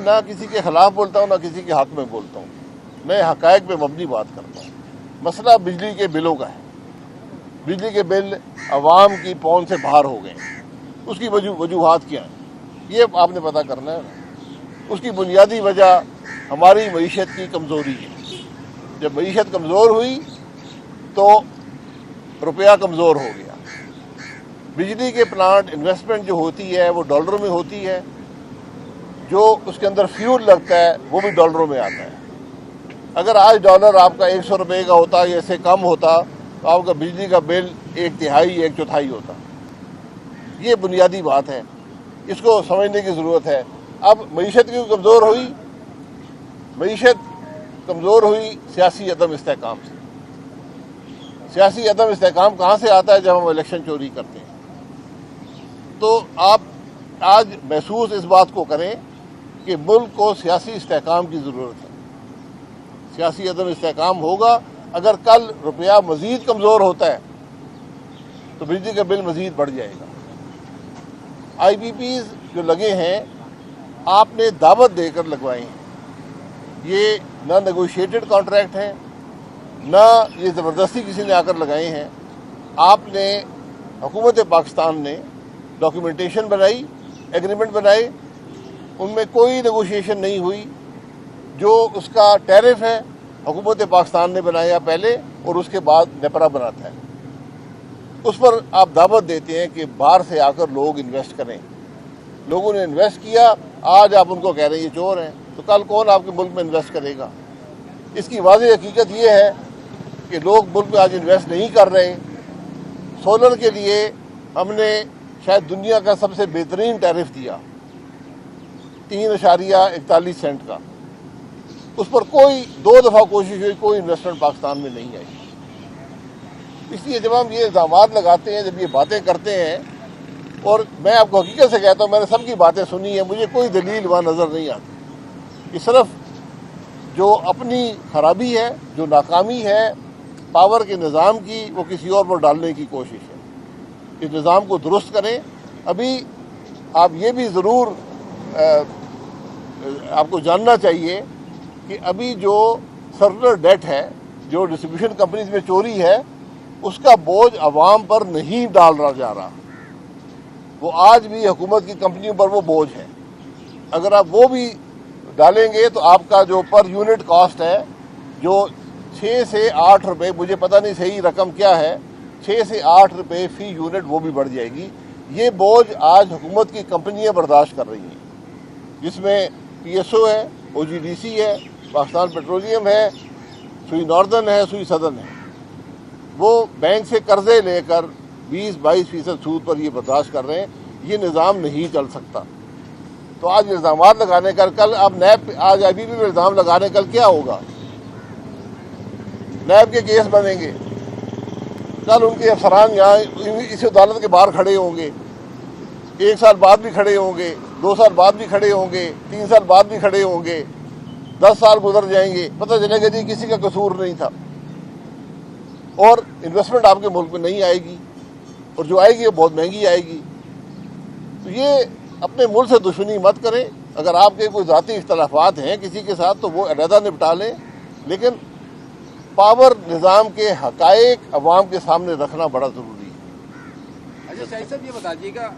نہ کسی کے خلاف بولتا ہوں نہ کسی کے حق میں بولتا ہوں، میں حقائق پہ مبنی بات کرتا ہوں۔ مسئلہ بجلی کے بلوں کا ہے، بجلی کے بل عوام کی پون سے باہر ہو گئے ہیں، اس کی وجوہات کیا ہیں یہ آپ نے پتہ کرنا ہے۔ اس کی بنیادی وجہ ہماری معیشت کی کمزوری ہے۔ جب معیشت کمزور ہوئی تو روپیہ کمزور ہو گیا۔ بجلی کے پلانٹ انویسٹمنٹ جو ہوتی ہے وہ ڈالروں میں ہوتی ہے، جو اس کے اندر فیول لگتا ہے وہ بھی ڈالروں میں آتا ہے۔ اگر آج ڈالر آپ کا 100 روپے کا ہوتا یا اس سے کم ہوتا تو آپ کا بجلی کا بل 1/3 1/4 ہوتا۔ یہ بنیادی بات ہے، اس کو سمجھنے کی ضرورت ہے۔ اب معیشت کیوں کمزور ہوئی؟ معیشت کمزور ہوئی سیاسی عدم استحکام سے۔ سیاسی عدم استحکام کہاں سے آتا ہے؟ جب ہم الیکشن چوری کرتے ہیں۔ تو آپ آج محسوس اس بات کو کریں کہ ملک کو سیاسی استحکام کی ضرورت ہے۔ سیاسی عدم استحکام ہوگا اگر کل روپیہ مزید کمزور ہوتا ہے تو بجلی کا بل مزید بڑھ جائے گا۔ آئی پی پیز جو لگے ہیں آپ نے دعوت دے کر لگوائے ہیں، یہ نہ نیگوشیٹڈ کانٹریکٹ ہیں نہ یہ زبردستی کسی نے آ کر لگائے ہیں۔ آپ نے حکومت پاکستان نے ڈاکیومنٹیشن بنائی، ایگریمنٹ بنائے، ان میں کوئی نیگوشیشن نہیں ہوئی۔ جو اس کا ٹیرف ہے حکومت پاکستان نے بنایا پہلے اور اس کے بعد نیپرا بناتا ہے، اس پر آپ دعوت دیتے ہیں کہ باہر سے آ کر لوگ انویسٹ کریں۔ لوگوں نے انویسٹ کیا، آج آپ ان کو کہہ رہے ہیں یہ چور ہیں، تو کل کون آپ کے ملک میں انویسٹ کرے گا؟ اس کی واضح حقیقت یہ ہے کہ لوگ ملک میں آج انویسٹ نہیں کر رہے۔ سولر کے لیے ہم نے شاید دنیا کا سب سے بہترین ٹیرف دیا، 3.41 سینٹ کا۔ اس پر کوئی 2 دفعہ کوشش ہوئی، کوئی انویسٹمنٹ پاکستان میں نہیں آئی۔ اس لیے جب ہم یہ الزامات لگاتے ہیں، جب یہ باتیں کرتے ہیں، اور میں آپ کو حقیقت سے کہتا ہوں میں نے سب کی باتیں سنی ہیں، مجھے کوئی دلیل وہاں نظر نہیں آتی کہ صرف جو اپنی خرابی ہے، جو ناکامی ہے پاور کے نظام کی، وہ کسی اور پر ڈالنے کی کوشش ہے۔ اس نظام کو درست کریں۔ ابھی آپ یہ بھی ضرور آپ کو جاننا چاہیے کہ ابھی جو سرکولر ڈیٹ ہے، جو ڈسٹریبیوشن کمپنیز میں چوری ہے، اس کا بوجھ عوام پر نہیں ڈالا جا رہا، وہ آج بھی حکومت کی کمپنیوں پر وہ بوجھ ہے۔ اگر آپ وہ بھی ڈالیں گے تو آپ کا جو پر یونٹ کاسٹ ہے، جو 6 سے 8 روپے، مجھے پتہ نہیں صحیح رقم کیا ہے، 6 سے 8 روپے فی یونٹ وہ بھی بڑھ جائے گی۔ یہ بوجھ آج حکومت کی کمپنیاں برداشت کر رہی ہیں، جس میں پی ایس او ہے، او جی ڈی سی ہے، پاکستان پیٹرولیم ہے، سوئی ناردرن ہے، سوئی سدرن ہے۔ وہ بینک سے قرضے لے کر 20-22% سود پر یہ برداشت کر رہے ہیں۔ یہ نظام نہیں چل سکتا۔ تو آج الزامات لگانے کا، کل اب نیب، آج آئی بی پی میں الزام لگانے کل کیا ہوگا؟ نیب کے کیس بنیں گے، کل ان کے افسران یہاں اس عدالت کے باہر کھڑے ہوں گے، 1 سال بعد بھی کھڑے ہوں گے، 2 سال بعد بھی کھڑے ہوں گے، 3 سال بعد بھی کھڑے ہوں گے، 10 سال گزر جائیں گے، پتہ چلے گا جی کسی کا قصور نہیں تھا، اور انویسٹمنٹ آپ کے ملک میں نہیں آئے گی، اور جو آئے گی وہ بہت مہنگی آئے گی۔ تو یہ اپنے ملک سے دشمنی مت کریں۔ اگر آپ کے کوئی ذاتی اختلافات ہیں کسی کے ساتھ تو وہ علیحدہ نپٹا لیں، لیکن پاور نظام کے حقائق عوام کے سامنے رکھنا بڑا ضروری ہے۔ اچھا شاہد صاحب، یہ بتائیے گا،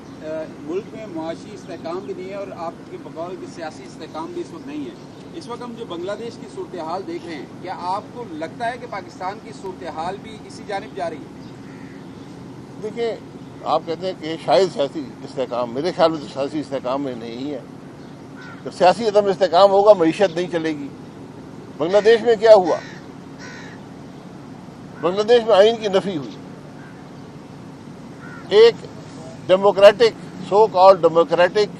ملک میں معاشی استحکام بھی نہیں ہے اور آپ کے بقول کی سیاسی استحکام بھی اس وقت نہیں ہے۔ اس وقت ہم جو بنگلہ دیش کی صورتحال دیکھ رہے ہیں، کیا آپ کو لگتا ہے کہ پاکستان کی صورتحال بھی اسی جانب جا رہی ہے؟ دیکھیں، آپ کہتے ہیں کہ شاید سیاسی استحکام، میرے خیال میں تو سیاسی استحکام میں نہیں ہے۔ جب سیاسی عدم استحکام ہوگا معیشت نہیں چلے گی۔ بنگلہ دیش میں کیا ہوا؟ بنگلہ دیش میں آئین کی نفی ہوئی۔ ایک ڈیموکریٹک، سو کال ڈیموکریٹک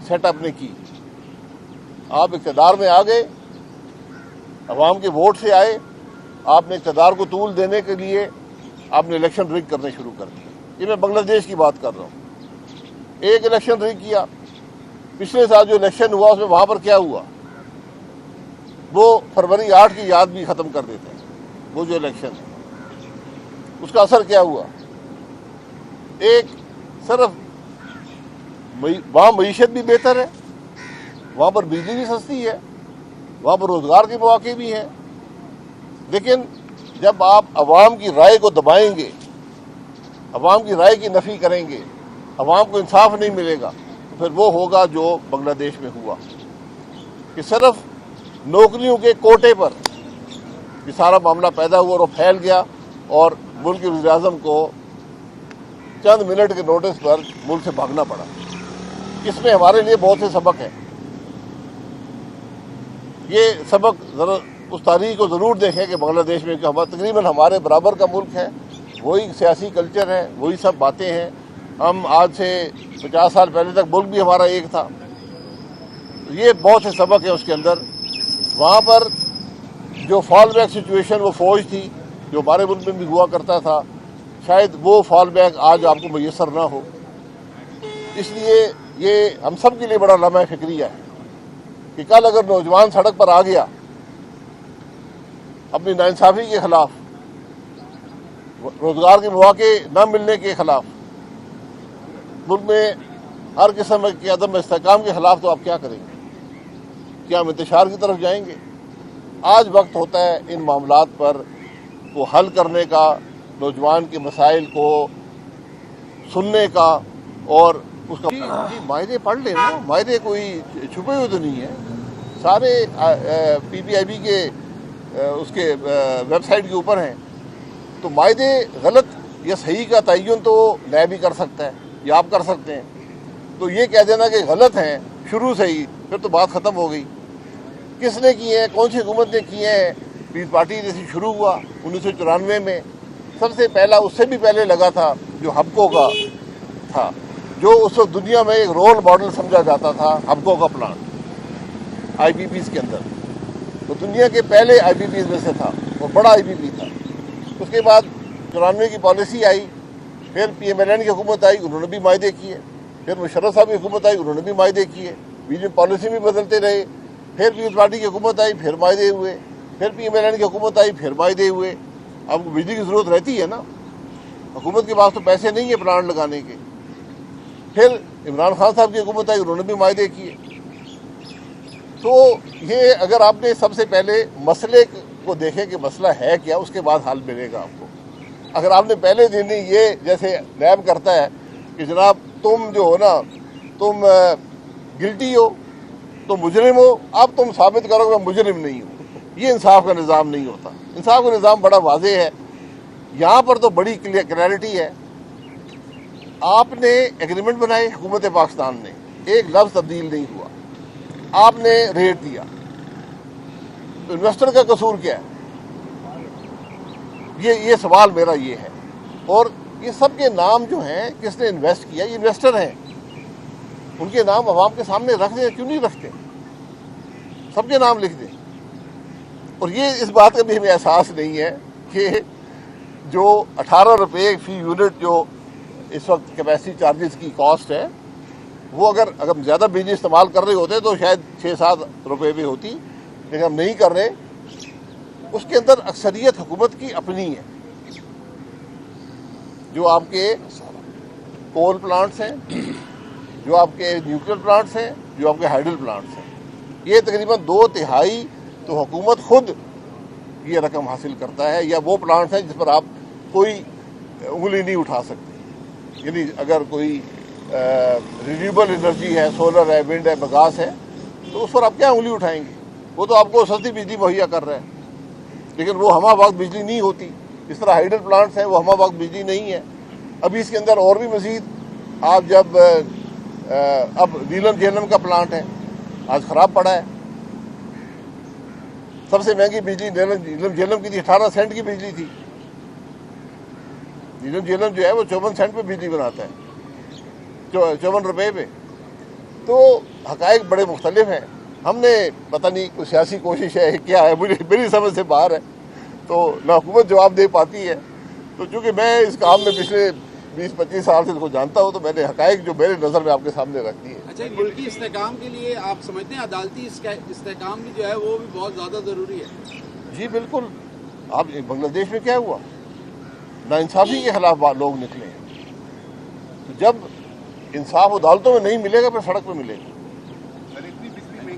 سیٹ اپ نے کی، آپ اقتدار میں آ گئے، عوام کے ووٹ سے آئے، آپ نے اقتدار کو طول دینے کے لیے آپ نے الیکشن ریگ کرنے شروع کر دیے۔ یہ میں بنگلہ دیش کی بات کر رہا ہوں۔ ایک الیکشن ریگ کیا، پچھلے سال جو الیکشن ہوا اس میں وہاں پر کیا ہوا؟ وہ فروری 8 کی یاد بھی ختم کر دیتے ہیں۔ وہ جو الیکشن ہے اس کا اثر کیا ہوا؟ ایک صرف وہاں معیشت بھی بہتر ہے، وہاں پر بجلی بھی سستی ہے، وہاں پر روزگار کے مواقع بھی ہیں. لیکن جب آپ عوام کی رائے کو دبائیں گے، عوام کی رائے کی نفی کریں گے، عوام کو انصاف نہیں ملے گا، تو پھر وہ ہوگا جو بنگلہ دیش میں ہوا کہ صرف نوکریوں کے کوٹے پر یہ سارا معاملہ پیدا ہوا اور وہ پھیل گیا، اور ملک کے وزیر اعظم کو چند منٹ کے نوٹس پر ملک سے بھاگنا پڑا. اس میں ہمارے لیے بہت سے سبق ہیں. یہ سبق ذرا اس تاریخ کو ضرور دیکھیں کہ بنگلہ دیش میں تقریباً ہمارے برابر کا ملک ہے، وہی سیاسی کلچر ہے، وہی سب باتیں ہیں. ہم آج سے 50 سال پہلے تک ملک بھی ہمارا ایک تھا. یہ بہت سے سبق ہیں اس کے اندر. وہاں پر جو فال بیک سچویشن وہ فوج تھی جو ہمارے ملک میں بھی ہوا کرتا تھا، شاید وہ فال بیک آج آپ کو میسر نہ ہو. اس لیے یہ ہم سب کے لیے بڑا لمحہ فکریہ ہے کہ کل اگر نوجوان سڑک پر آ گیا اپنی ناانصافی کے خلاف، روزگار کے مواقع نہ ملنے کے خلاف، ملک میں ہر قسم کے عدم استحکام کے خلاف، تو آپ کیا کریں گے؟ کیا ہم انتشار کی طرف جائیں گے؟ آج وقت ہوتا ہے ان معاملات پر وہ حل کرنے کا، نوجوان کے مسائل کو سننے کا، اور اس کا جی معاہدے پڑھ لیں نا. معاہدے کوئی چھپے ہوئے تو نہیں ہیں، سارے پی پی آئی بی کے اس کے ویب سائٹ کے اوپر ہیں. تو معاہدے غلط یا صحیح کا تعین تو میں بھی کر سکتا ہے یا آپ کر سکتے ہیں. تو یہ کہہ دینا کہ غلط ہیں شروع سے ہی، پھر تو بات ختم ہو گئی. کس نے کیے ہیں، کون سی حکومت نے کیے ہیں؟ پیپلز پارٹی جیسے شروع ہوا 1994 میں. سب سے پہلا، اس سے بھی پہلے لگا تھا جو ہبکو کا تھا، جو اس وقت دنیا میں ایک رول ماڈل سمجھا جاتا تھا. ہبکو کا پلانٹ آئی پی پیز کے اندر، وہ دنیا کے پہلے آئی پی پیز میں سے تھا اور بڑا آئی پی پی تھا. اس کے بعد 94 کی پالیسی آئی، پھر پی ایم ایل این کی حکومت آئی، انہوں نے بھی معاہدے کیے. پھر مشرف صاحب کی حکومت آئی، انہوں نے بھی معاہدے کیے. بیچ میں پالیسی بھی بدلتے رہے. پھر پیپلز پارٹی کی حکومت آئی، پھر معاہدے ہوئے. پھر پی ایم ایل این کی حکومت آئی، پھر معاہدے ہوئے. اب بجلی کی ضرورت رہتی ہے نا، حکومت کے پاس تو پیسے نہیں ہیں پلانٹ لگانے کے. پھر عمران خان صاحب کی حکومت آئی، انہوں نے بھی معاہدے کیے. تو یہ اگر آپ نے سب سے پہلے مسئلے کو دیکھیں کہ مسئلہ ہے کیا، اس کے بعد حل ملے گا آپ کو. اگر آپ نے پہلے دن ہی یہ جیسے نیب کرتا ہے کہ جناب تم جو ہو نا، تم گلٹی ہو، تم مجرم ہو، اب تم ثابت کرو کہ میں مجرم نہیں ہوں، یہ انصاف کا نظام نہیں ہوتا. انصاف کا نظام بڑا واضح ہے. یہاں پر تو بڑی کلیئرٹی ہے. آپ نے ایگریمنٹ بنائے، حکومت پاکستان نے ایک لفظ تبدیل نہیں ہوا. آپ نے ریٹ دیا، تو انویسٹر کا قصور کیا ہے؟ یہ سوال میرا یہ ہے. اور یہ سب کے نام جو ہیں، کس نے انویسٹ کیا، یہ انویسٹر ہیں، ان کے نام عوام کے سامنے رکھ دیں. کیوں نہیں رکھتے؟ سب کے نام لکھ دیں. اور یہ اس بات کا بھی ہمیں احساس نہیں ہے کہ جو 18 روپے فی یونٹ جو اس وقت کیپیسٹی چارجز کی کاسٹ ہے، وہ اگر زیادہ بجلی استعمال کر رہے ہوتے تو شاید 6-7 روپے بھی ہوتی، لیکن ہم نہیں کر رہے. اس کے اندر اکثریت حکومت کی اپنی ہے. جو آپ کے کول پلانٹس ہیں، جو آپ کے نیوکلیر پلانٹس ہیں، جو آپ کے ہائیڈل پلانٹس ہیں، یہ تقریباً 2/3 تو حکومت خود یہ رقم حاصل کرتا ہے. یا وہ پلانٹس ہیں جس پر آپ کوئی انگلی نہیں اٹھا سکتے. یعنی اگر کوئی رینیوبل انرجی ہے، سولر ہے، ونڈ ہے، بگاس ہے، تو اس پر آپ کیا انگلی اٹھائیں گے؟ وہ تو آپ کو سستی بجلی مہیا کر رہا ہے، لیکن وہ ہمہ وقت بجلی نہیں ہوتی. اس طرح ہائیڈل پلانٹس ہیں، وہ ہمہ وقت بجلی نہیں ہے. ابھی اس کے اندر اور بھی مزید آپ جب اب نیلم جہلم کا پلانٹ ہے، آج خراب پڑا ہے. سب سے مہنگی بجلی نیلم جہلم کی تھی، 18 سینٹ کی بجلی تھی. نیلم جہلم جو ہے وہ 54 سینٹ پہ بجلی بناتا ہے، 54 روپے پہ. تو حقائق بڑے مختلف ہیں. ہم نے پتہ نہیں کوئی سیاسی کوشش ہے کیا ہے، مجھے میری سمجھ سے باہر ہے. تو نہ حکومت جواب دے پاتی ہے. تو چونکہ میں اس کام میں پچھلے 20-25 سال سے اس کو جانتا ہوں، تو میں نے حقائق جو میرے نظر میں آپ کے سامنے رکھ دی ہے. اچھا، ملکی استحکام کے لیے آپ سمجھتے ہیں عدالتی استحکام بھی جو ہے وہ بھی بہت زیادہ ضروری ہے؟ جی بالکل. آپ بنگلہ دیش میں کیا ہوا؟ ناانصافی کے خلاف لوگ نکلے ہیں. تو جب انصاف عدالتوں میں نہیں ملے گا، پھر سڑک پہ ملے گا. اتنی بجلی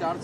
4